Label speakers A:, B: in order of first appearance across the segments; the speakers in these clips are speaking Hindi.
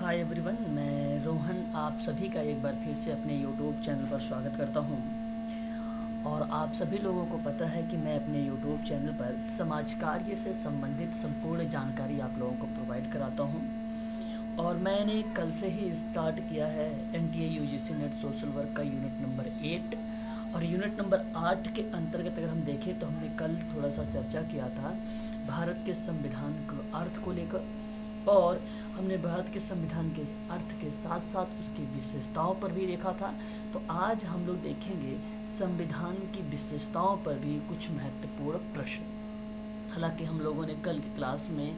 A: हाय एवरीवन, मैं रोहन आप सभी का एक बार फिर से अपने यूट्यूब चैनल पर स्वागत करता हूं। और आप सभी लोगों को पता है कि मैं अपने यूट्यूब चैनल पर समाज कार्य से संबंधित संपूर्ण जानकारी आप लोगों को प्रोवाइड कराता हूं। और मैंने कल से ही स्टार्ट किया है NTA UGC net social work का यूनिट नंबर 8। और यूनिट नंबर 8 के अंतर्गत अगर हम देखें तो हमने कल थोड़ा सा चर्चा किया था भारत के संविधान के अर्थ को लेकर, और हमने भारत के संविधान के अर्थ के साथ साथ उसकी विशेषताओं पर भी देखा था। तो आज हम लोग देखेंगे संविधान की विशेषताओं पर भी कुछ महत्वपूर्ण प्रश्न। हालांकि हम लोगों ने कल की क्लास में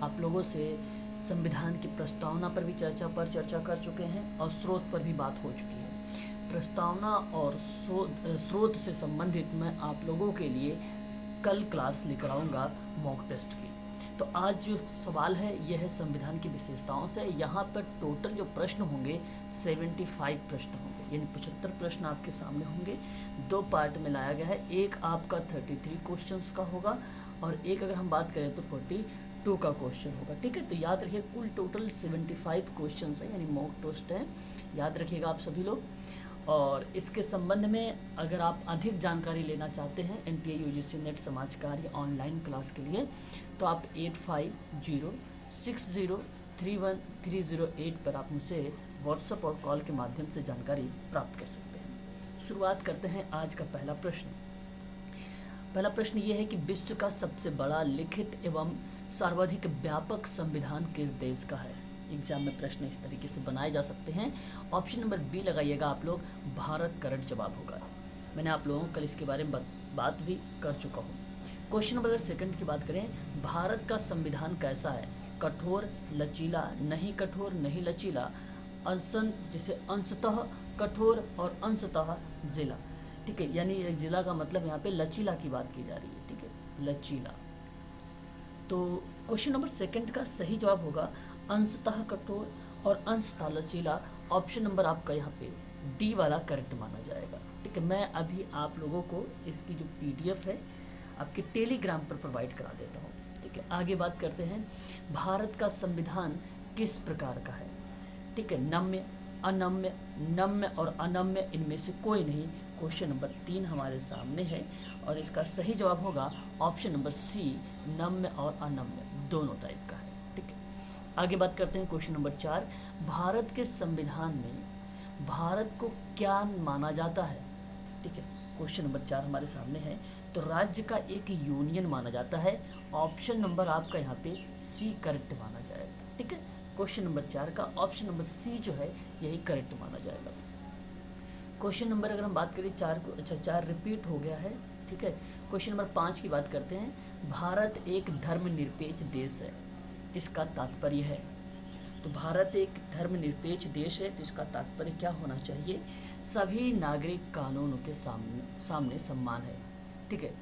A: आप लोगों से संविधान की प्रस्तावना पर भी चर्चा कर चुके हैं और स्रोत पर भी बात हो चुकी है। प्रस्तावना और स्रोत से संबंधित मैं आप लोगों के लिए कल क्लास लेकर आऊँगा मॉक टेस्ट की। तो आज जो सवाल है यह है संविधान की विशेषताओं से। यहाँ पर टोटल जो प्रश्न होंगे 75 प्रश्न होंगे, यानी 75 प्रश्न आपके सामने होंगे। दो पार्ट में लाया गया है, एक आपका 33 क्वेश्चंस का होगा और एक अगर हम बात करें तो 42 का क्वेश्चन होगा। ठीक है, तो याद रखिए कुल टोटल 75 क्वेश्चन है, यानी मॉक टेस्ट है, याद रखिएगा आप सभी लोग। और इसके संबंध में अगर आप अधिक जानकारी लेना चाहते हैं NTA UGC नेट समाज कार्य ऑनलाइन क्लास के लिए, तो आप 8506031308 पर आप मुझसे व्हाट्सएप और कॉल के माध्यम से जानकारी प्राप्त कर सकते हैं। शुरुआत करते हैं आज का पहला प्रश्न। पहला प्रश्न ये है कि विश्व का सबसे बड़ा लिखित एवं सर्वाधिक व्यापक संविधान किस देश का है। एग्जाम में प्रश्न इस तरीके से बनाए जा सकते हैं। ऑप्शन नंबर बी लगाइएगा आप लोग, भारत करेक्ट जवाब होगा। मैंने आप लोगों को कल इसके बारे में बात भी कर चुका हूँ। क्वेश्चन नंबर सेकंड की बात करें, भारत का संविधान कैसा है? कठोर, लचीला, नहीं कठोर, नहीं लचीला, अंशतः कठोर और अंशतः जिला। ठीक है, यानी जिला का मतलब यहाँ पे लचीला की बात की जा रही है। ठीक है, लचीला। तो क्वेश्चन नंबर सेकंड का सही जवाब होगा अंशतः कठोर और अंशतः लचीला। ऑप्शन नंबर आपका यहाँ पे डी वाला करेक्ट माना जाएगा। ठीक है, मैं अभी आप लोगों को इसकी जो PDF है आपके टेलीग्राम पर प्रोवाइड करा देता हूँ। ठीक है, आगे बात करते हैं, भारत का संविधान किस प्रकार का है? ठीक है, नम्य, अनम्य, नम्य और अनम्य, इनमें से कोई नहीं। क्वेश्चन नंबर 3 हमारे सामने है और इसका सही जवाब होगा ऑप्शन नंबर सी, नम्य और अनम्य दोनों टाइप का है। ठीक है, आगे बात करते हैं क्वेश्चन नंबर 4, भारत के संविधान में भारत को क्या माना जाता है? ठीक है, क्वेश्चन नंबर 4 हमारे सामने है। तो राज्य का एक यूनियन माना जाता है। ऑप्शन नंबर आपका यहाँ पे सी करेक्ट माना जाएगा। ठीक है, क्वेश्चन नंबर 4 का ऑप्शन नंबर सी जो है यही करेक्ट माना जाएगा। क्वेश्चन नंबर अगर हम बात करें 4 को, अच्छा 4 रिपीट हो गया है। ठीक है, क्वेश्चन नंबर 5 की बात करते हैं, भारत एक धर्मनिरपेक्ष देश है, इसका तात्पर्य है। तो भारत एक धर्मनिरपेक्ष देश है, तो इसका तात्पर्य क्या होना चाहिए? सभी नागरिक कानूनों के सामने सम्मान है। ठीक है,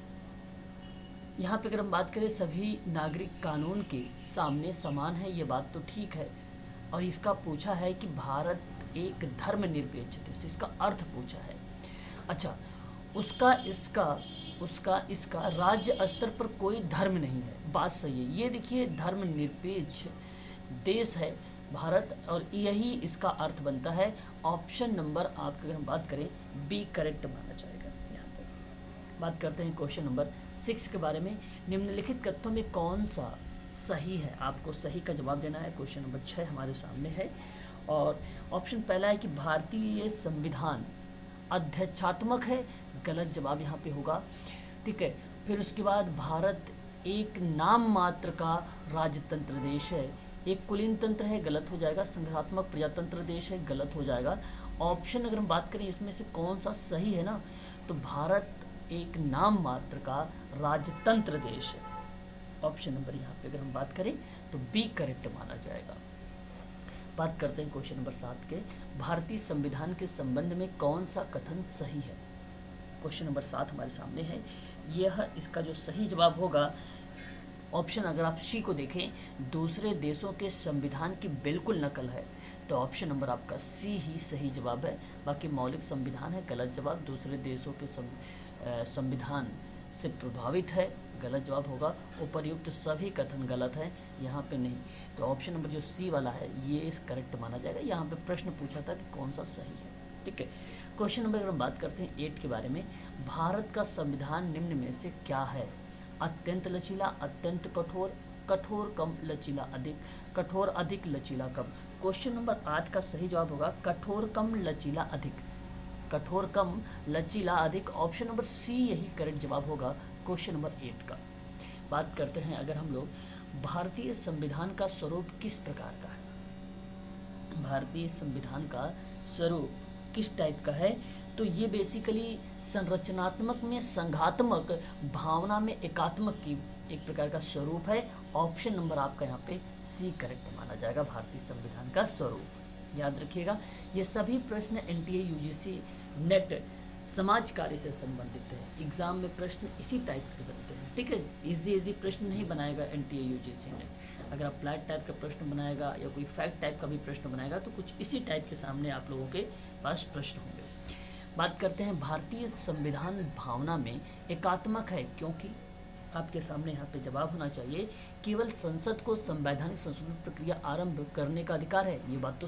A: यहाँ पे अगर हम बात करें सभी नागरिक कानून के सामने समान है, ये बात तो ठीक है। और इसका पूछा है कि भारत एक धर्मनिरपेक्ष देश, इसका अर्थ पूछा है। अच्छा, इसका राज्य स्तर पर कोई धर्म नहीं है, बात सही है। ये देखिए धर्मनिरपेक्ष देश है भारत और यही इसका अर्थ बनता है। ऑप्शन नंबर आपकी अगर हम बात करें बी करेक्ट माना जाएगा। यहाँ पर बात करते हैं क्वेश्चन नंबर 6 के बारे में, निम्नलिखित कथनों में कौन सा सही है? आपको सही का जवाब देना है। क्वेश्चन नंबर 6 हमारे सामने है और ऑप्शन पहला है कि भारतीय संविधान अध्यक्षात्मक है, गलत जवाब यहाँ पे होगा। ठीक है, फिर उसके बाद भारत एक नाम मात्र का राजतंत्र देश है, एक कुलीन तंत्र है, गलत हो जाएगा। संघात्मक प्रजातंत्र देश है, गलत हो जाएगा। ऑप्शन अगर हम बात करें इसमें से कौन सा सही है ना, तो भारत एक नाम मात्र का राजतंत्र देश है। ऑप्शन नंबर यहाँ पे अगर हम बात करें तो बी करेक्ट माना जाएगा। बात करते हैं क्वेश्चन नंबर 7 के, भारतीय संविधान के संबंध में कौन सा कथन सही है? क्वेश्चन नंबर 7 हमारे सामने है, यह इसका जो सही जवाब होगा ऑप्शन अगर आप सी को देखें, दूसरे देशों के संविधान की बिल्कुल नकल है, तो ऑप्शन नंबर आपका सी ही सही जवाब है। बाकी मौलिक संविधान है, गलत जवाब। दूसरे देशों के संविधान से प्रभावित है, गलत जवाब होगा। उपर्युक्त सभी कथन गलत हैं, यहाँ पे नहीं। तो ऑप्शन नंबर जो सी वाला है ये इस करेक्ट माना जाएगा। यहाँ पे प्रश्न पूछा था कि कौन सा सही है, ठीक है। क्वेश्चन नंबर अगर हम बात करते हैं 8 के बारे में, भारत का संविधान निम्न में से क्या है? अत्यंत लचीला, अत्यंत कठोर, कठोर कम लचीला अधिक, कठोर अधिक लचीला कम। क्वेश्चन नंबर 8 का सही जवाब होगा कठोर कम लचीला अधिक, कठोर कम लचीला अधिक। ऑप्शन नंबर सी यही करेक्ट जवाब होगा क्वेश्चन नंबर 8 का। बात करते हैं अगर हम लोग, भारतीय संविधान का स्वरूप किस प्रकार का है? भारतीय संविधान का स्वरूप किस टाइप का है? तो ये बेसिकली संरचनात्मक में संघात्मक, भावना में एकात्मक की एक प्रकार का स्वरूप है। ऑप्शन नंबर आपका यहाँ पे सी करेक्ट माना जाएगा, भारतीय संविधान का स्वरूप। याद रखिएगा ये सभी प्रश्न एनटीए यूजीसी नेट समाज कार्य से संबंधित है। एग्जाम में प्रश्न इसी टाइप के बनते हैं, ठीक है। इजी प्रश्न नहीं बनाएगा एनटीए यूजीसी नेट। अगर अप्लाइड टाइप का प्रश्न बनाएगा या कोई फैक्ट टाइप का भी प्रश्न बनाएगा तो कुछ इसी टाइप के सामने आप लोगों के पास प्रश्न होंगे। बात करते हैं भारतीय संविधान भावना में एकात्मक है क्योंकि, आपके सामने यहाँ पे जवाब होना चाहिए, केवल संसद को संवैधानिक संशोधन प्रक्रिया आरंभ करने का अधिकार है। ये बात तो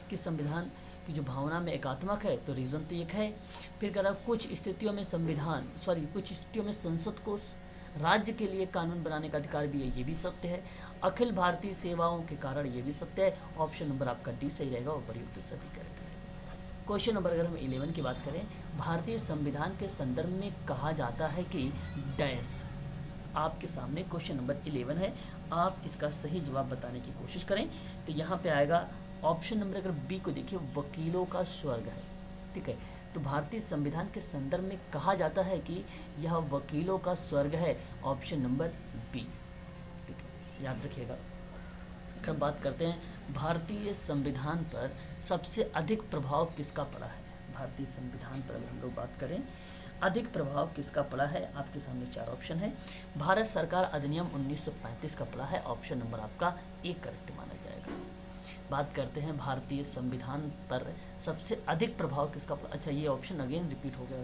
A: कि संविधान की जो भावना में एकात्मक है, तो रीज़न तो एक है। फिर कह रहा कुछ स्थितियों में कुछ स्थितियों में संसद को राज्य के लिए कानून बनाने का अधिकार भी है, ये भी सत्य है। अखिल भारतीय सेवाओं के कारण ये भी सत्य है। ऑप्शन नंबर आपका डी सही रहेगा, उपर्युक्त सभी करेक्ट है। क्वेश्चन नंबर अगर हम 11 की बात करें, भारतीय संविधान के संदर्भ में कहा जाता है कि डैश। आपके सामने क्वेश्चन नंबर 11 है, आप इसका सही जवाब बताने की कोशिश करें। तो यहाँ पे आएगा ऑप्शन नंबर अगर बी को देखिए, वकीलों का स्वर्ग है, ठीक है। तो भारतीय संविधान के संदर्भ में कहा जाता है कि यह वकीलों का स्वर्ग है। ऑप्शन नंबर बी, ठीक है, याद रखिएगा। अगर बात करते हैं भारतीय संविधान पर सबसे अधिक प्रभाव किसका पड़ा है? भारतीय संविधान पर अगर हम लोग बात करें अधिक प्रभाव किसका पड़ा है, आपके सामने 4 ऑप्शन है। भारत सरकार अधिनियम 1935 का पड़ा है। ऑप्शन नंबर आपका ए करेक्ट माना जाएगा। बात करते हैं भारतीय संविधान पर सबसे अधिक प्रभाव किसका पड़ा, अच्छा ये ऑप्शन अगेन रिपीट हो गया,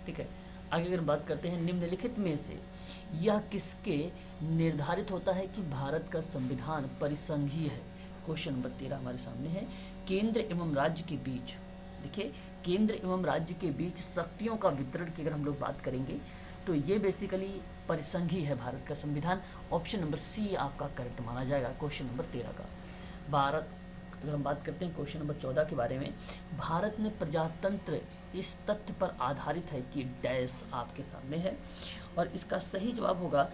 A: ठीक है। आगे अगर बात करते हैं निम्नलिखित में से यह किसके निर्धारित होता है कि भारत का संविधान परिसंघीय है? क्वेश्चन नंबर 13 हमारे सामने है। केंद्र एवं राज्य के बीच, देखिए केंद्र एवं राज्य के बीच शक्तियों का वितरण की अगर हम लोग बात करेंगे तो ये बेसिकली परिसंघीय है भारत का संविधान। ऑप्शन नंबर सी आपका करेक्ट माना जाएगा क्वेश्चन नंबर 13 का। भारत अगर हम बात करते हैं क्वेश्चन नंबर 14 के बारे में, भारत में प्रजातंत्र इस तथ्य पर आधारित है कि डैश आपके सामने है, और इसका सही जवाब होगा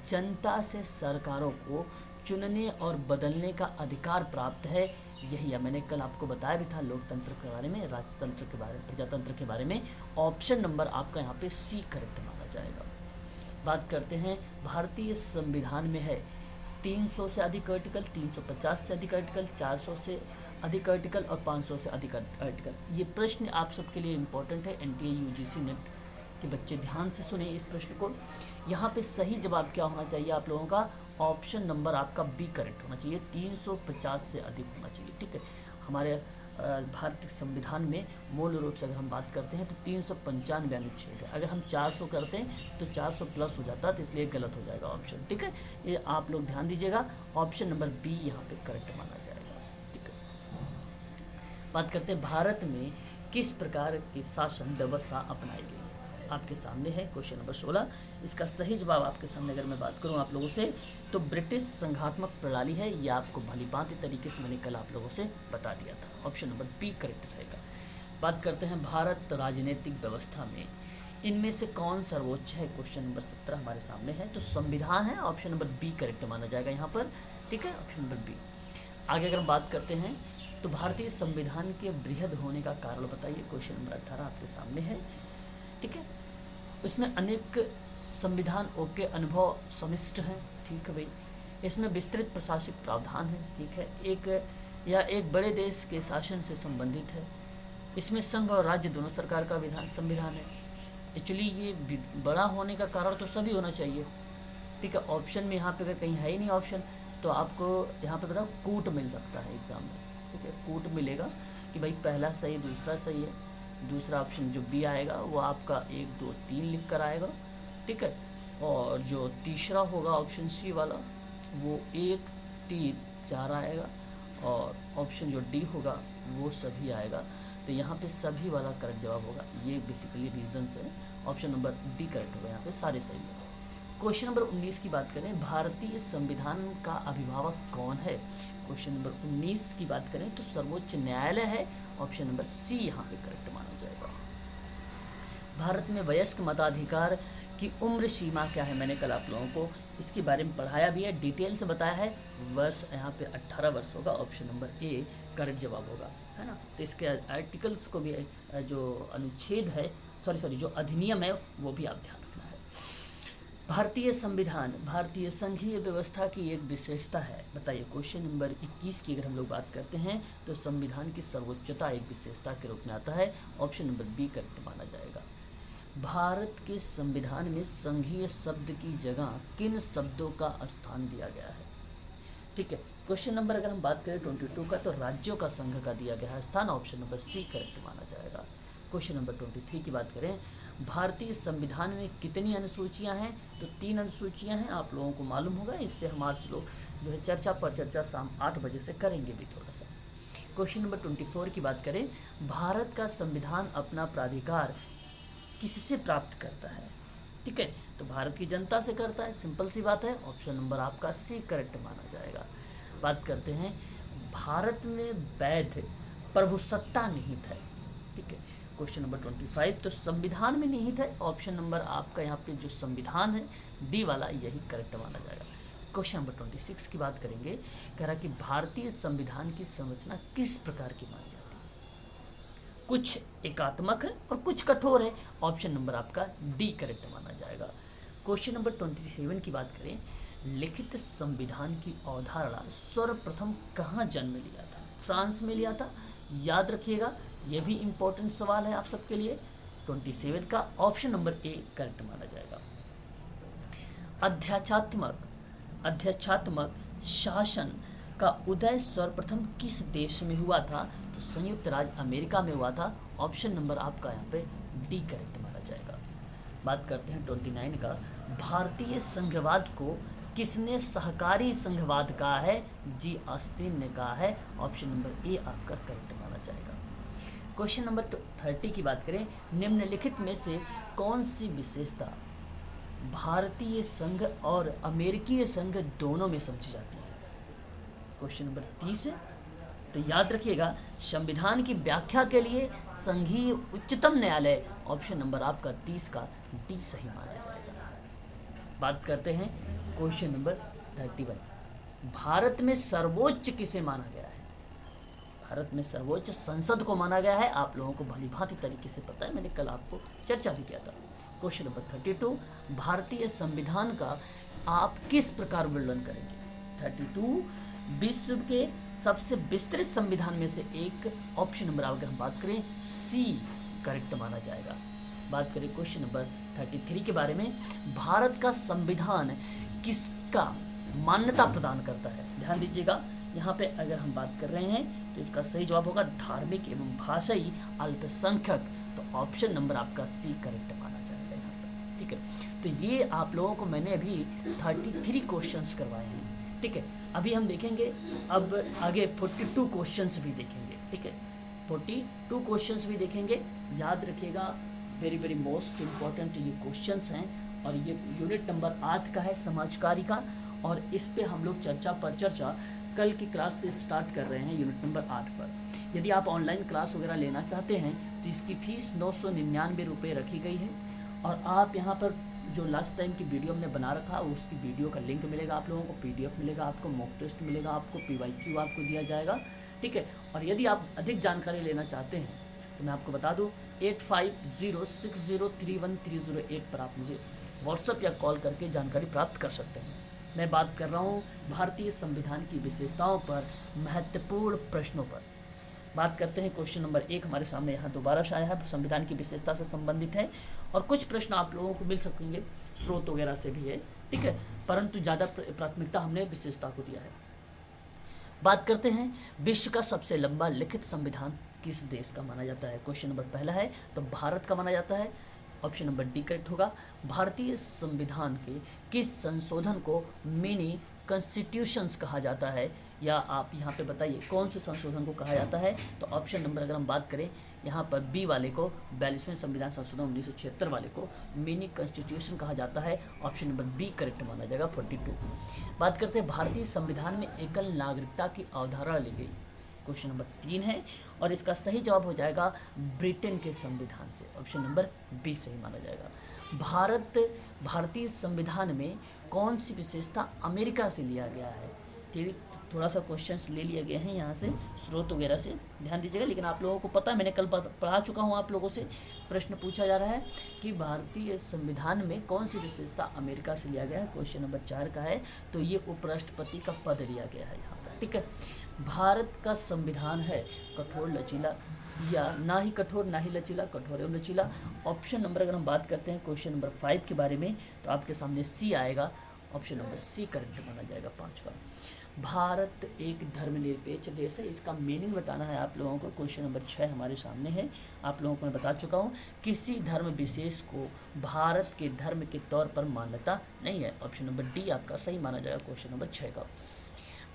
A: जनता से सरकारों को चुनने और बदलने का अधिकार प्राप्त है। यही है, मैंने कल आपको बताया भी था लोकतंत्र के बारे में, राजतंत्र के बारे में, प्रजातंत्र के बारे में। ऑप्शन नंबर आपका यहाँ पे सी करेक्ट माना जाएगा। बात करते हैं भारतीय संविधान में है 300 से अधिक आर्टिकल, 350 से अधिक आर्टिकल, 400 से अधिक आर्टिकल और 500 से अधिक आर्टिकल। ये प्रश्न आप सबके लिए इम्पोर्टेंट है, एनटीए यूजीसी नेट के बच्चे ध्यान से सुने इस प्रश्न को। यहाँ पे सही जवाब क्या होना चाहिए आप लोगों का? ऑप्शन नंबर आपका बी करेक्ट होना चाहिए, 350 से अधिक होना चाहिए, ठीक है। हमारे भारतीय संविधान में मूल रूप से अगर हम बात करते हैं तो 395 अनुच्छेद है। अगर हम 400 करते हैं तो 400 प्लस हो जाता है, तो इसलिए गलत हो जाएगा ऑप्शन, ठीक है। ये आप लोग ध्यान दीजिएगा, ऑप्शन नंबर बी यहाँ पे करेक्ट माना जाएगा, ठीक है। बात करते हैं भारत में किस प्रकार की शासन व्यवस्था अपनाई गई, आपके सामने है क्वेश्चन नंबर 16। इसका सही जवाब आपके सामने अगर मैं बात करूं आप लोगों से तो ब्रिटिश संघात्मक प्रणाली है। ये आपको भलीभांति तरीके से मैंने कल आप लोगों से बता दिया था। ऑप्शन नंबर बी करेक्ट रहेगा। बात करते हैं भारत राजनीतिक व्यवस्था में इनमें से कौन सर्वोच्च है? क्वेश्चन नंबर 17 हमारे सामने है, तो संविधान है। ऑप्शन नंबर बी करेक्ट माना जाएगा यहाँ पर, ठीक है, ऑप्शन नंबर बी। आगे अगर हम बात करते हैं तो भारतीय संविधान के बृहद होने का कारण बताइए। क्वेश्चन नंबर 18 आपके सामने है, ठीक है। उसमें अनेक संविधान के अनुभव समिष्ट हैं, ठीक है भाई। इसमें विस्तृत प्रशासनिक प्रावधान है, ठीक है। एक बड़े देश के शासन से संबंधित है। इसमें संघ और राज्य दोनों सरकार का संविधान है। एक्चुअली ये बड़ा होने का कारण तो सभी होना चाहिए, ठीक है। ऑप्शन में यहाँ पे अगर कहीं है ही नहीं ऑप्शन तो आपको यहाँ पे बताओ कूट मिल सकता है एग्जाम में, ठीक है। कूट मिलेगा कि भाई पहला सही दूसरा सही है। दूसरा ऑप्शन जो बी आएगा वो आपका 1 2 3 लिख कर आएगा, ठीक है। और जो तीसरा होगा ऑप्शन सी वाला वो 1 3 4 आएगा, और ऑप्शन जो डी होगा वो सभी आएगा। तो यहाँ पे सभी वाला करेक्ट जवाब होगा। ये बेसिकली रीजंस है, ऑप्शन नंबर डी करेक्ट होगा, यहाँ पे सारे सही है। क्वेश्चन नंबर 19 की बात करें, भारतीय संविधान का अभिभावक कौन है? क्वेश्चन नंबर 19 की बात करें तो सर्वोच्च न्यायालय है, ऑप्शन नंबर सी यहाँ पे करेक्ट माना जाएगा। भारत में वयस्क मताधिकार की उम्र सीमा क्या है? मैंने कल आप लोगों को इसके बारे में पढ़ाया भी है, डिटेल से बताया है। वर्ष यहाँ पे 18 वर्ष होगा, ऑप्शन नंबर ए करेक्ट जवाब होगा, है ना। तो इसके आर्टिकल्स को भी जो अनुच्छेद है, सॉरी जो अधिनियम है वो भी आप ध्यान रखना है। भारतीय संविधान भारतीय संघीय व्यवस्था की एक विशेषता है, बताइए। क्वेश्चन नंबर 21 की अगर हम लोग बात करते हैं तो संविधान की सर्वोच्चता एक विशेषता के रूप में आता है, ऑप्शन नंबर बी करेक्ट माना जाएगा। भारत के संविधान में संघीय शब्द की जगह किन शब्दों का स्थान दिया गया है? ठीक है, क्वेश्चन नंबर अगर हम बात करें 22 का तो राज्यों का संघ का दिया गया है स्थान, ऑप्शन नंबर सी करेक्ट माना जाएगा। क्वेश्चन नंबर 23 की बात करें, भारतीय संविधान में कितनी अनुसूचियां हैं? तो 3 अनुसूचियां हैं, आप लोगों को मालूम होगा। इस पर हम आज लोग जो है चर्चा शाम 8 बजे से करेंगे भी थोड़ा सा। क्वेश्चन नंबर 24 की बात करें, भारत का संविधान अपना प्राधिकार किससे प्राप्त करता है? ठीक है, तो भारत की जनता से करता है, सिंपल सी बात है, ऑप्शन नंबर आपका सी करेक्ट माना जाएगा। बात करते हैं, भारत में वैध प्रभुसत्ता निहित है। ठीक है, क्वेश्चन नंबर 25 तो संविधान में निहित है, ऑप्शन नंबर आपका यहाँ पे जो संविधान है डी वाला यही करेक्ट माना जाएगा। क्वेश्चन नंबर 26 की बात करेंगे, कह रहा कि भारतीय संविधान की संरचना किस प्रकार की मानी जाती है? कुछ एकात्मक है और कुछ कठोर है, ऑप्शन नंबर आपका डी करेक्ट माना जाएगा। क्वेश्चन नंबर 27 की बात करें, लिखित संविधान की अवधारणा सर्वप्रथम कहाँ जन्म लिया था? फ्रांस में लिया था, याद रखिएगा, यह भी इम्पोर्टेंट सवाल है आप सबके लिए। 27 का ऑप्शन नंबर ए करेक्ट माना जाएगा। अध्यात्मक शासन का उदय सर्वप्रथम किस देश में हुआ था? तो संयुक्त राज्य अमेरिका में हुआ था, ऑप्शन नंबर आपका यहाँ पे डी करेक्ट माना जाएगा। बात करते हैं 29 का, भारतीय संघवाद को किसने सहकारी संघवाद कहा है? जी ऑस्टिन ने कहा है, ऑप्शन नंबर ए आपका करेक्ट माना जाएगा। क्वेश्चन नंबर 30 की बात करें, निम्नलिखित में से कौन सी विशेषता भारतीय संघ और अमेरिकी संघ दोनों में समझी जाती है? क्वेश्चन नंबर 30 है, तो याद रखिएगा, संविधान की व्याख्या के लिए संघीय उच्चतम न्यायालय, ऑप्शन नंबर आपका 30 का डी सही माना जाएगा। बात करते हैं क्वेश्चन नंबर 31, भारत में सर्वोच्च किसे माना गया है? भारत में सर्वोच्च संसद को माना गया है, आप लोगों को भली भांति तरीके से पता है, मैंने कल आपको चर्चा भी किया था। क्वेश्चन नंबर 32, भारतीय संविधान का आप किस प्रकार वर्णन करेंगे? 32 विश्व के सबसे विस्तृत संविधान में से एक, ऑप्शन नंबर अगर हम बात करें सी करेक्ट माना जाएगा। बात करें क्वेश्चन नंबर 33 के बारे में, भारत का संविधान किसका मान्यता प्रदान करता है? ध्यान दीजिएगा, यहाँ पे अगर हम बात कर रहे हैं तो इसका सही जवाब होगा धार्मिक एवं भाषाई अल्पसंख्यक, तो ऑप्शन नंबर आपका सी करेक्ट माना जाएगा यहाँ पर। ठीक है, तो ये आप लोगों को मैंने अभी 33 क्वेश्चंस करवाए हैं। ठीक है, अभी हम देखेंगे अब आगे 42 क्वेश्चंस भी देखेंगे। ठीक है, 42 क्वेश्चंस भी देखेंगे, याद रखिएगा, वेरी मोस्ट इम्पॉर्टेंट ये क्वेश्चंस हैं। और ये यूनिट नंबर 8 का है, समाजकारी का, और इस पे हम लोग चर्चा पर चर्चा कल की क्लास से स्टार्ट कर रहे हैं यूनिट नंबर 8 पर। यदि आप ऑनलाइन क्लास वगैरह लेना चाहते हैं तो इसकी फ़ीस 999 रुपये रखी गई है, और आप यहाँ पर जो लास्ट टाइम की वीडियो हमने बना रखा उसकी वीडियो का लिंक मिलेगा आप लोगों को, PDF मिलेगा आपको, मॉक टेस्ट मिलेगा आपको, PYQ आपको दिया जाएगा। ठीक है, और यदि आप अधिक जानकारी लेना चाहते हैं तो मैं आपको बता दूं 8506031308 पर आप मुझे व्हाट्सएप या कॉल करके जानकारी प्राप्त कर सकते हैं। मैं बात कर रहा हूं भारतीय संविधान की विशेषताओं पर, महत्वपूर्ण प्रश्नों पर। बात करते हैं क्वेश्चन नंबर 1 हमारे सामने यहाँ दोबारा से आया है, संविधान की विशेषता से संबंधित है, और कुछ प्रश्न आप लोगों को मिल सकेंगे स्रोत वगैरह से भी है। ठीक है, परंतु ज़्यादा प्राथमिकता हमने विशेषता को दिया है। बात करते हैं, विश्व का सबसे लंबा लिखित संविधान किस देश का माना जाता है? क्वेश्चन नंबर पहला है तो भारत का माना जाता है, ऑप्शन नंबर डी करेक्ट होगा। भारतीय संविधान के किस संशोधन को मिनी कॉन्स्टिट्यूशंस कहा जाता है, या आप यहाँ पे बताइए कौन से संशोधन को कहा जाता है। तो ऑप्शन नंबर अगर हम बात करें यहाँ पर बी वाले को, 42वें संविधान संशोधन 1976 वाले को मिनी कॉन्स्टिट्यूशन कहा जाता है। ऑप्शन नंबर बी करेक्ट माना जाएगा 42। बात करते हैं भारतीय संविधान में एकल नागरिकता की अवधारणा ली गई, क्वेश्चन नंबर 3 है और इसका सही जवाब हो जाएगा ब्रिटेन के संविधान से। ऑप्शन नंबर बी सही माना जाएगा। भारतीय संविधान में कौन सी विशेषता अमेरिका से लिया गया है। थोड़ा सा क्वेश्चंस ले लिए गए हैं यहाँ से स्रोत वगैरह से, ध्यान दीजिएगा। लेकिन आप लोगों को पता है, मैंने कल पढ़ा चुका हूँ आप लोगों से। प्रश्न पूछा जा रहा है कि भारतीय संविधान में कौन सी विशेषता अमेरिका से लिया गया है, क्वेश्चन नंबर 4 का है। तो ये उपराष्ट्रपति का पद लिया गया है यहाँ पर, ठीक है। भारत का संविधान है कठोर लचीला या ना ही कठोर ना ही लचीला, कठोर एवं लचीला। ऑप्शन नंबर अगर हम बात करते हैं क्वेश्चन नंबर 5 के बारे में, तो आपके सामने सी आएगा। ऑप्शन नंबर सी करेक्ट माना जाएगा 5 का। भारत एक धर्मनिरपेक्ष देश है, इसका मीनिंग बताना है आप लोगों को। क्वेश्चन नंबर 6 हमारे सामने है, आप लोगों को मैं बता चुका हूँ। किसी धर्म विशेष को भारत के धर्म के तौर पर मान्यता नहीं है। ऑप्शन नंबर डी आपका सही माना जाएगा क्वेश्चन नंबर 6 का।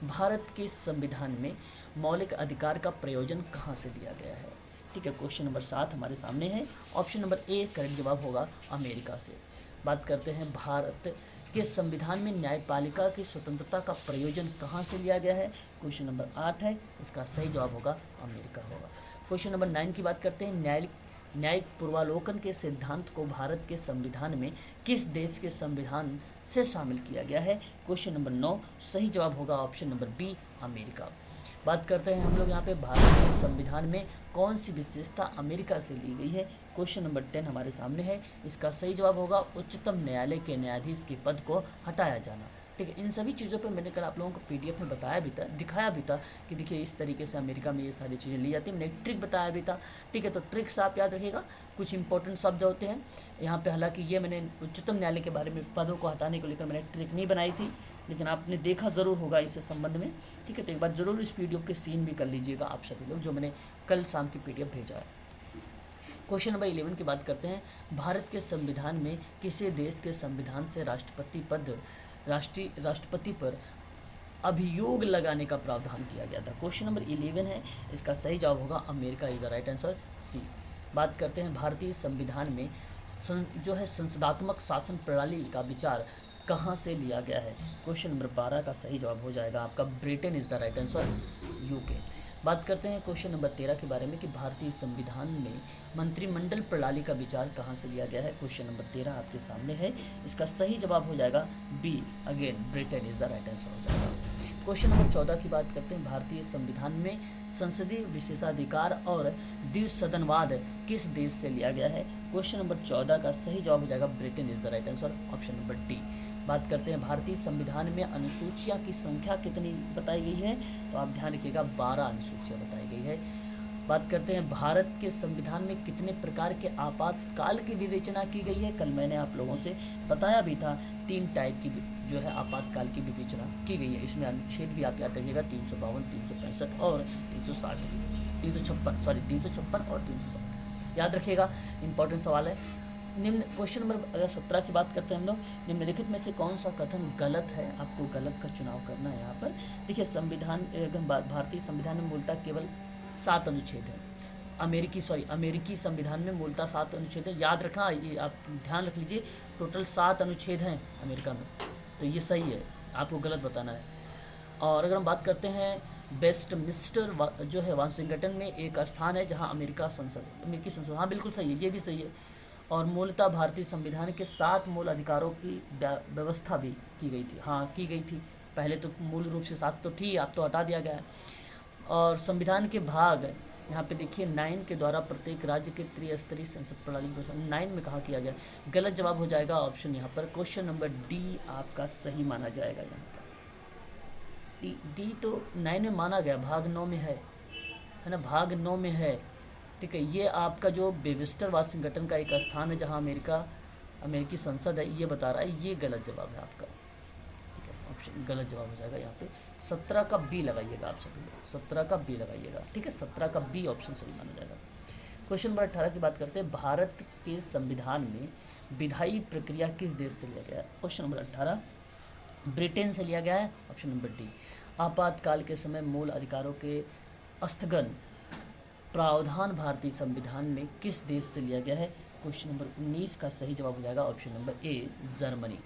A: भारत के संविधान में मौलिक अधिकार का प्रयोजन कहाँ से दिया गया है, ठीक है। क्वेश्चन नंबर 7 हमारे सामने है। ऑप्शन नंबर ए करेक्ट जवाब होगा अमेरिका से। बात करते हैं भारत के संविधान में न्यायपालिका की स्वतंत्रता का प्रयोजन कहाँ से लिया गया है। क्वेश्चन नंबर 8 है, इसका सही जवाब होगा अमेरिका होगा। क्वेश्चन नंबर 9 की बात करते हैं। न्यायिक पूर्वालोकन के सिद्धांत को भारत के संविधान में किस देश के संविधान से शामिल किया गया है। क्वेश्चन नंबर 9 सही जवाब होगा ऑप्शन नंबर बी अमेरिका। बात करते हैं हम लोग यहाँ पे भारत के संविधान में कौन सी विशेषता अमेरिका से ली गई है। क्वेश्चन नंबर 10 हमारे सामने है, इसका सही जवाब होगा उच्चतम न्यायालय के न्यायाधीश के पद को हटाया जाना, ठीक है। इन सभी चीज़ों पर मैंने कल आप लोगों को पीडीएफ में बताया भी था, दिखाया भी था कि देखिए इस तरीके से अमेरिका में ये सारी चीज़ें ली जाती है। मैंने ट्रिक बताया भी था, ठीक है। तो ट्रिक्स आप याद रखिएगा, कुछ इंपॉर्टेंट शब्द होते हैं यहाँ पे। हालांकि ये मैंने उच्चतम न्यायालय के बारे में पदों को हटाने को लेकर मैंने ट्रिक नहीं बनाई थी, लेकिन आपने देखा ज़रूर होगा इससे संबंध में, ठीक है। तो एक बार ज़रूर इस वीडियो के सीन भी कर लीजिएगा आप सभी लोग, जो मैंने कल शाम की पीडीएफ भेजा है। क्वेश्चन नंबर 11 की बात करते हैं। भारत के संविधान में किसी देश के संविधान से राष्ट्रपति पर अभियोग लगाने का प्रावधान किया गया था। क्वेश्चन नंबर 11 है, इसका सही जवाब होगा America is the right answer C. बात करते हैं भारतीय संविधान में जो है संसदात्मक शासन प्रणाली का विचार कहाँ से लिया गया है। क्वेश्चन नंबर 12 का सही जवाब हो जाएगा आपका Britain is the right answer UK. बात करते हैं क्वेश्चन नंबर 13 के बारे में कि भारतीय संविधान में मंत्रिमंडल प्रणाली का विचार कहाँ से लिया गया है। क्वेश्चन नंबर 13 आपके सामने है, इसका सही जवाब हो जाएगा B again Britain is the right answer हो जाएगा। क्वेश्चन नंबर 14 की बात करते हैं। भारतीय संविधान में संसदीय विशेषाधिकार और द्विसदनवाद किस देश से लिया गया है। क्वेश्चन नंबर 14 का सही जवाब हो जाएगा Britain is the right answer option number D. बात करते हैं भारतीय संविधान में अनुसूचियाँ की संख्या कितनी बताई गई है, तो आप ध्यान रखिएगा 12 अनुसूचियाँ बताई गई है। बात करते हैं भारत के संविधान में कितने प्रकार के आपातकाल की विवेचना की गई है। कल मैंने आप लोगों से बताया भी था 3 टाइप की जो है आपातकाल की विवेचना की गई है। इसमें अनुच्छेद भी आप याद रखिएगा 352, 365 और 360 356 और 360 याद रखिएगा, इंपॉर्टेंट सवाल है। निम्न क्वेश्चन नंबर अगर 17 की बात करते हैं हम लोग, निम्नलिखित में से कौन सा कथन गलत है, आपको गलत का चुनाव करना है। यहाँ पर देखिए संविधान भारतीय संविधान में मूलतः केवल 7 अनुच्छेद है। अमेरिकी संविधान में मूलतः 7 अनुच्छेद है, याद रखना, ये आप ध्यान रख लीजिए। टोटल 7 अनुच्छेद हैं अमेरिका में, तो ये सही है, आपको गलत बताना है। और अगर हम बात करते हैं वेस्टमिंस्टर जो है वाशिंगटन में एक स्थान है जहाँ अमेरिकी संसद, हाँ बिल्कुल सही है, ये भी सही है। और मूलतः भारतीय संविधान के 7 मूल अधिकारों की व्यवस्था भी की गई थी, हाँ की गई थी। पहले तो मूल रूप से 7 तो थी, अब तो हटा दिया गया है। और संविधान के भाग यहाँ पे देखिए 9 के द्वारा प्रत्येक राज्य के त्रिस्तरीय संसद प्रणाली को 9 में कहा किया गया। गलत जवाब हो जाएगा ऑप्शन यहाँ पर क्वेश्चन नंबर डी आपका सही माना जाएगा। यहाँ पर डी तो 9 में माना गया, भाग 9 में है ना, भाग 9 में है, ठीक है। ये आपका जो वेस्टर वाशिंगटन का एक स्थान है जहाँ अमेरिकी संसद है, ये बता रहा है, ये गलत जवाब है आपका, ठीक है। ऑप्शन गलत जवाब हो जाएगा यहाँ पे 17 का बी लगाइएगा आप सभी लोग, 17 का बी लगाइएगा, ठीक है। 17 का बी ऑप्शन सही माना जाएगा। क्वेश्चन नंबर 18 की बात करते हैं, भारत के संविधान में विधायी प्रक्रिया किस देश से लिया गया है? क्वेश्चन नंबर 18 ब्रिटेन से लिया गया है, ऑप्शन नंबर डी। आपातकाल के समय मूल अधिकारों के स्थगन प्रावधान भारतीय संविधान में किस देश से लिया गया है? क्वेश्चन नंबर 19 का सही जवाब हो जाएगा ऑप्शन नंबर ए, जर्मनी।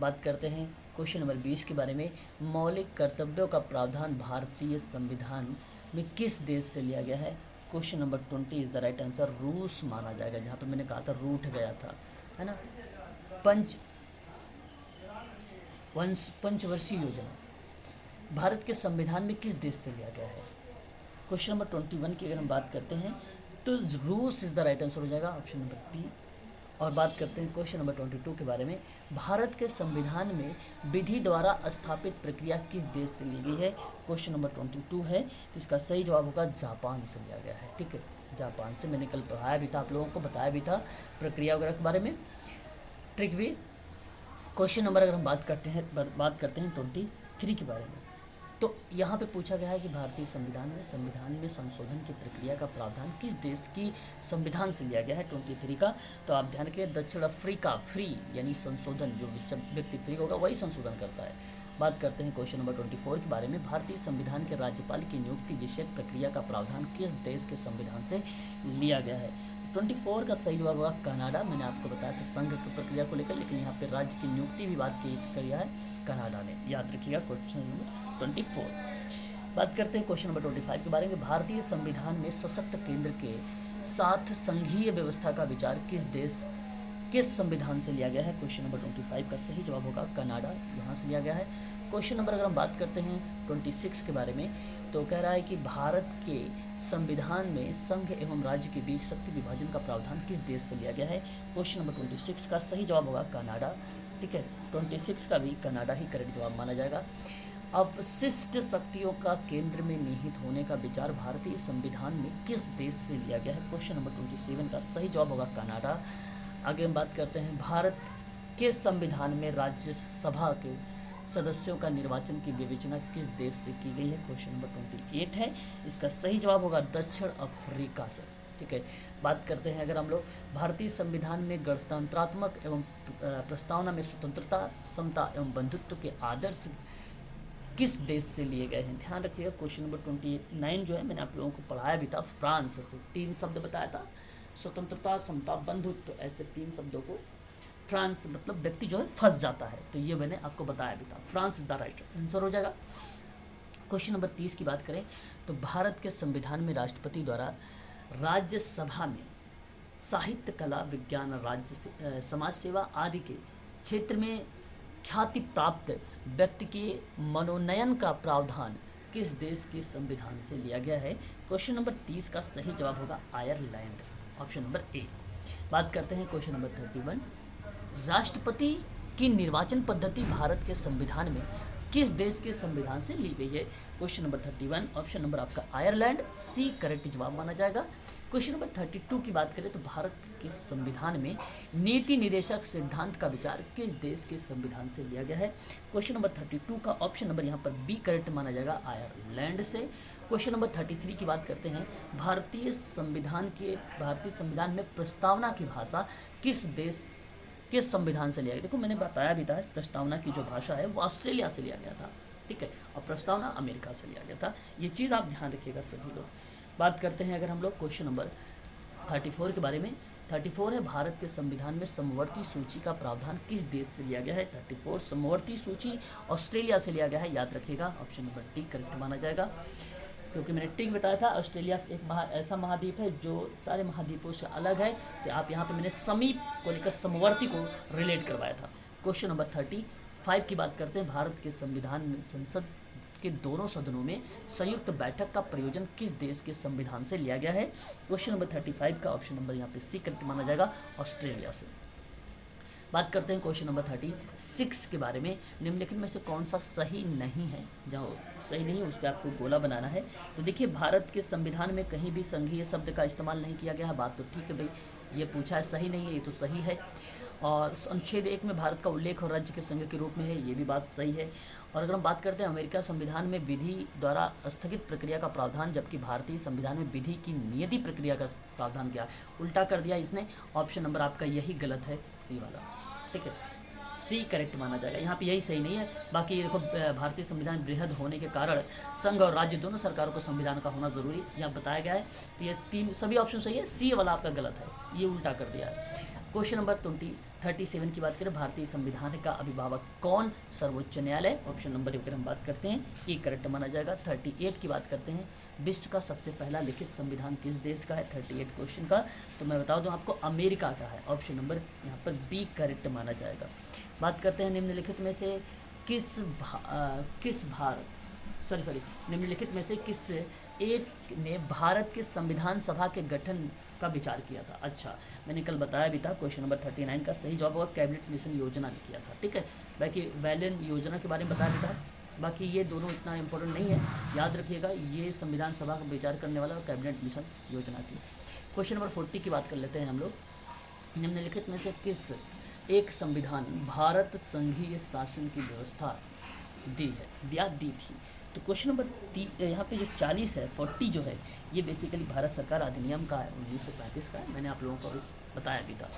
A: बात करते हैं क्वेश्चन नंबर 20 के बारे में, मौलिक कर्तव्यों का प्रावधान भारतीय संविधान में किस देश से लिया गया है? Question number 20 is the right answer, रूस माना जाएगा, जहाँ पे मैंने कहा था रूठ गया था, है ना। पंचवर्षीय योजना भारत के संविधान में किस देश से लिया गया है? क्वेश्चन नंबर 21 की अगर हम बात करते हैं तो रूस इज द राइट आंसर हो जाएगा, ऑप्शन नंबर बी। और बात करते हैं क्वेश्चन नंबर 22 के बारे में, भारत के संविधान में विधि द्वारा स्थापित प्रक्रिया किस देश से ली गई है? क्वेश्चन नंबर 22 है, तो इसका सही जवाब होगा जापान से लिया गया है, ठीक है, जापान से। मैंने कल पढ़ाया भी था, आप लोगों को बताया भी था प्रक्रिया वगैरह के बारे में, ट्रिक भी। क्वेश्चन नंबर अगर हम बात करते हैं 23 के बारे में, तो यहाँ पे पूछा गया है कि भारतीय संविधान में संशोधन की प्रक्रिया का प्रावधान किस देश की संविधान से लिया गया है? 23 का, तो आप ध्यान रखिए, दक्षिण अफ्रीका, फ्री यानी संशोधन, जो व्यक्ति फ्री होगा वही संशोधन करता है। बात करते हैं क्वेश्चन नंबर 24 के बारे में, भारतीय संविधान के राज्यपाल की नियुक्ति विषयक प्रक्रिया का प्रावधान किस देश के संविधान से लिया गया है? 24 का सही जवाब होगा कनाडा। मैंने आपको बताया था संघ की प्रक्रिया को लेकर, लेकिन यहाँ पे राज्य की नियुक्ति भी बात की किया है कनाडा ने, याद रखिएगा। Question number 24। बात करते हैं क्वेश्चन नंबर 25 के बारे में, भारतीय संविधान में सशक्त केंद्र के साथ संघीय व्यवस्था का विचार किस संविधान से लिया गया है? क्वेश्चन नंबर 25 का सही जवाब होगा कनाडा, यहाँ से लिया गया है। क्वेश्चन नंबर अगर हम बात करते हैं 26 के बारे में, तो कह रहा है कि भारत के संविधान में संघ एवं राज्य के बीच शक्ति विभाजन का प्रावधान किस देश से लिया गया है? क्वेश्चन नंबर 26 का सही जवाब होगा कनाडा, ठीक है, 26 का भी कनाडा ही करेक्ट जवाब माना जाएगा। अवशिष्ट शक्तियों का केंद्र में निहित होने का विचार भारतीय संविधान में किस देश से लिया गया है? क्वेश्चन नंबर 27 का सही जवाब होगा कनाडा। आगे हम बात करते हैं, भारत के संविधान में राज्यसभा के सदस्यों का निर्वाचन की विवेचना किस देश से की गई है? क्वेश्चन नंबर 28 है, इसका सही जवाब होगा दक्षिण अफ्रीका से, ठीक है। बात करते हैं अगर हम लोग, भारतीय संविधान में गणतंत्रात्मक एवं प्रस्तावना में स्वतंत्रता, समता एवं बंधुत्व के आदर्श किस देश से लिए गए हैं? ध्यान रखिएगा, क्वेश्चन नंबर 29 जो है मैंने आप लोगों को पढ़ाया भी था, फ्रांस से 3 शब्द बताया था, स्वतंत्रता, समता, बंधुत्व, ऐसे 3 शब्दों को फ्रांस मतलब व्यक्ति जो है फंस जाता है, तो ये मैंने आपको बताया भी था, France is the right answer हो जाएगा। क्वेश्चन नंबर 30 की बात करें तो भारत के संविधान में राष्ट्रपति द्वारा राज्यसभा में साहित्य, कला, विज्ञान, राज्य समाज सेवा आदि के क्षेत्र में ख्याति प्राप्त व्यक्ति के मनोनयन का प्रावधान किस देश के संविधान से लिया गया है? क्वेश्चन नंबर 30 का सही जवाब होगा आयरलैंड, ऑप्शन नंबर ए। बात करते हैं क्वेश्चन नंबर 31, राष्ट्रपति की निर्वाचन पद्धति भारत के संविधान में किस देश के संविधान से ली गई है? क्वेश्चन नंबर 31, ऑप्शन नंबर आपका आयरलैंड, सी करेक्ट जवाब माना जाएगा। क्वेश्चन नंबर 32 की बात करें तो भारत के संविधान में नीति निर्देशक सिद्धांत का विचार किस देश के संविधान से लिया गया है? क्वेश्चन नंबर 32 का ऑप्शन नंबर यहाँ पर बी करेक्ट माना जाएगा, आयरलैंड से। क्वेश्चन नंबर 33 की बात करते हैं, भारतीय संविधान में प्रस्तावना की भाषा किस देश के संविधान से लिया गया? देखो मैंने बताया भी था, प्रस्तावना की जो भाषा है वो ऑस्ट्रेलिया से लिया गया था, ठीक है, और प्रस्तावना अमेरिका से लिया गया था, ये चीज़ आप ध्यान रखिएगा सभी लोग। बात करते हैं अगर हम लोग क्वेश्चन नंबर 34 के बारे में, 34 है, भारत के संविधान में समवर्ती सूची का प्रावधान किस देश से लिया गया है? 34 समवर्ती सूची ऑस्ट्रेलिया से लिया गया है, याद रखिएगा, ऑप्शन नंबर डी करेक्ट माना जाएगा, क्योंकि मैंने टिक बताया था ऑस्ट्रेलिया एक ऐसा महाद्वीप है जो सारे महाद्वीपों से अलग है, तो आप यहाँ पे मैंने समीप को लेकर समवर्ती को रिलेट करवाया था। क्वेश्चन नंबर 35 की बात करते हैं, भारत के संविधान में संसद के दोनों सदनों में संयुक्त बैठक का प्रयोजन किस देश के संविधान से लिया गया है? क्वेश्चन नंबर 35 का ऑप्शन नंबर यहाँ पे सी करेक्ट माना जाएगा, ऑस्ट्रेलिया से। बात करते हैं क्वेश्चन नंबर 36 के बारे में, निम्नलिखित में से कौन सा सही नहीं है? जहाँ सही नहीं है उस पर आपको गोला बनाना है। तो देखिए, भारत के संविधान में कहीं भी संघीय शब्द का इस्तेमाल नहीं किया गया है, बात तो ठीक है भाई, ये पूछा है सही नहीं है, ये तो सही है। और अनुच्छेद 1 में भारत का उल्लेख और राज्य के संघ के रूप में है, ये भी बात सही है। और अगर हम बात करते हैं अमेरिका संविधान में विधि द्वारा स्थगित प्रक्रिया का प्रावधान, जबकि भारतीय संविधान में विधि की नियति प्रक्रिया का प्रावधान किया, उल्टा कर दिया इसने। ऑप्शन नंबर आपका यही गलत है, सी वाला, ठीक है, सी करेक्ट माना जाएगा। यहाँ पे यही सही नहीं है। बाकी देखो भारतीय संविधान बृहद होने के कारण संघ और राज्य दोनों सरकारों को संविधान का होना जरूरी यहाँ बताया गया है। तो ये तीन सभी ऑप्शन सही है, सी वाला आपका गलत है, ये उल्टा कर दिया है। क्वेश्चन नंबर 37 की बात करें, भारतीय संविधान का अभिभावक कौन? सर्वोच्च न्यायालय। ऑप्शन नंबर अगर हम बात करते हैं ये करेक्ट माना जाएगा। 38 की बात करते हैं, विश्व का सबसे पहला लिखित संविधान किस देश का है? 38 क्वेश्चन का, तो मैं बता दूं आपको अमेरिका का है। ऑप्शन नंबर यहाँ पर बी करेक्ट माना जाएगा। बात करते हैं निम्नलिखित में से निम्नलिखित में से किस एक ने भारत के संविधान सभा के गठन का विचार किया था? अच्छा, मैंने कल बताया भी था, क्वेश्चन नंबर 39 का सही जवाब होगा कैबिनेट मिशन योजना ने किया था, ठीक है। बाकी वैलेंट योजना के बारे में बताया भी था। बाकी ये दोनों इतना इंपॉर्टेंट नहीं है, याद रखिएगा, ये संविधान सभा का विचार करने वाला कैबिनेट मिशन योजना थी। क्वेश्चन नंबर 40 की बात कर लेते हैं हम लोग, निम्नलिखित में से किस एक संविधान भारत संघीय शासन की व्यवस्था दी थी? तो क्वेश्चन नंबर यहाँ पे जो 40 है, 40 जो है, ये बेसिकली भारत सरकार अधिनियम का है, 1935 का है, मैंने आप लोगों को बताया भी था।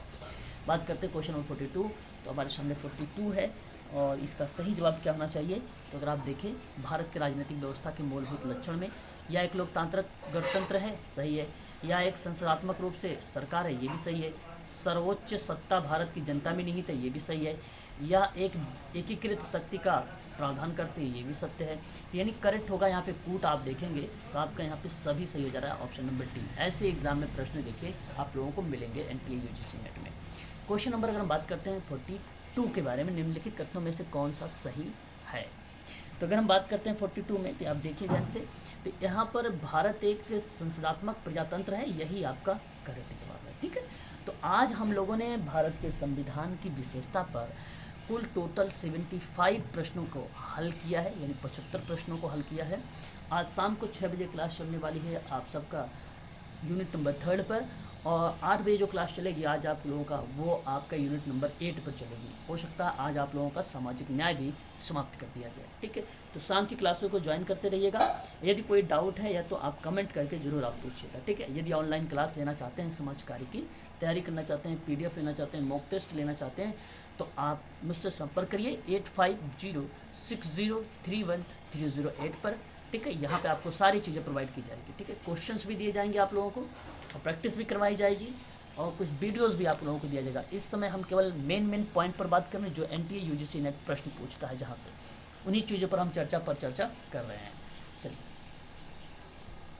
A: बात करते हैं क्वेश्चन नंबर 42, तो हमारे सामने 42 है और इसका सही जवाब क्या होना चाहिए? तो अगर आप देखें, भारत के राजनीतिक व्यवस्था के मूलभूत लक्षण में या एक लोकतांत्रिक गणतंत्र है, सही है, या एक संसदात्मक रूप से सरकार है, ये भी सही है, सर्वोच्च सत्ता भारत की जनता में निहित है, ये भी सही है, या एक एकीकृत शक्ति का प्रावधान करते हैं, ये भी सत्य है। तो यानी करेक्ट होगा यहाँ पे कूट आप देखेंगे तो आपका यहाँ पे सभी सही हो जा रहा है, ऑप्शन नंबर डी। ऐसे एग्जाम में प्रश्न देखिए आप लोगों को मिलेंगे एनटीए यूजीसी नेट में। क्वेश्चन नंबर अगर हम बात करते हैं 42 के बारे में, निम्नलिखित कथनों में से कौन सा सही है? तो अगर हम बात करते हैं 42 में, तो आप देखिए ध्यान से, तो यहाँ पर भारत एक संसदात्मक प्रजातंत्र है, यही आपका करेक्ट जवाब है, ठीक है। तो आज हम लोगों ने भारत के संविधान की विशेषता पर कुल टोटल 75 प्रश्नों को हल किया है, यानी 75 प्रश्नों को हल किया है। आज शाम को 6 बजे क्लास चलने वाली है आप सबका यूनिट नंबर 3 पर, और 8 बजे जो क्लास चलेगी आज आप लोगों का, वो आपका यूनिट नंबर 8 पर चलेगी। हो सकता है आज आप लोगों का सामाजिक न्याय भी समाप्त कर दिया जाए, ठीक है। तो शाम की क्लासों को ज्वाइन करते रहिएगा। यदि कोई डाउट है या तो आप कमेंट करके ज़रूर आप पूछिएगा, ठीक है। यदि ऑनलाइन क्लास लेना चाहते हैं, समाज कार्य की तैयारी करना चाहते हैं, PDF लेना चाहते हैं, मॉक टेस्ट लेना चाहते हैं, तो आप मुझसे संपर्क करिए 8506031308 पर, ठीक है। यहाँ पे आपको सारी चीज़ें प्रोवाइड की जाएगी, ठीक है। क्वेश्चंस भी दिए जाएंगे आप लोगों को और प्रैक्टिस भी करवाई जाएगी और कुछ वीडियोस भी आप लोगों को दिया जाएगा। इस समय हम केवल मेन पॉइंट पर बात कर रहे हैं जो एनटीए यूजीसी नेट प्रश्न पूछता है, जहाँ से उन्हीं चीज़ों पर हम चर्चा कर रहे हैं। चलिए।